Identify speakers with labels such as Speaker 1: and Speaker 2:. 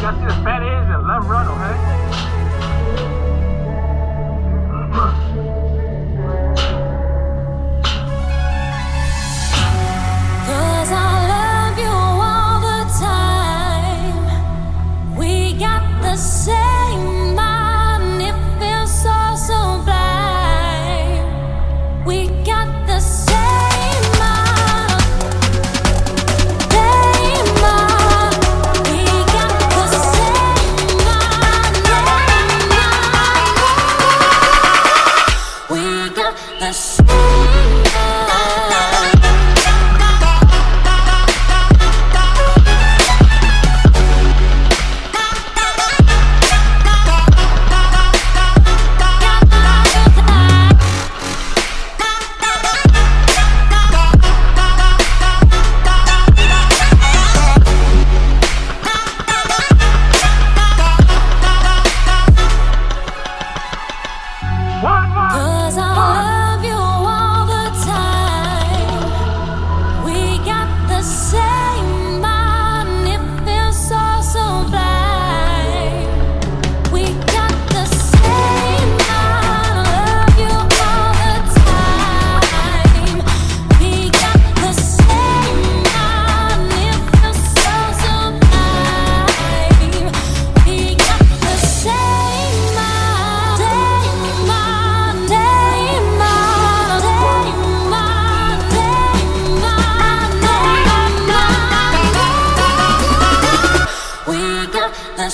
Speaker 1: Y'all see the fat is and love run, okay?
Speaker 2: Cause I love you all the time. We got the same mind. It feels so blind. We got the same mind. Same mind. We got the same mind. We got the same mind. Cause I love you all the time. We got the same mind. It feels so blind. We got the same mind. I love you all the time. We got the same mind. It feels so blind. We got the same mind. We got the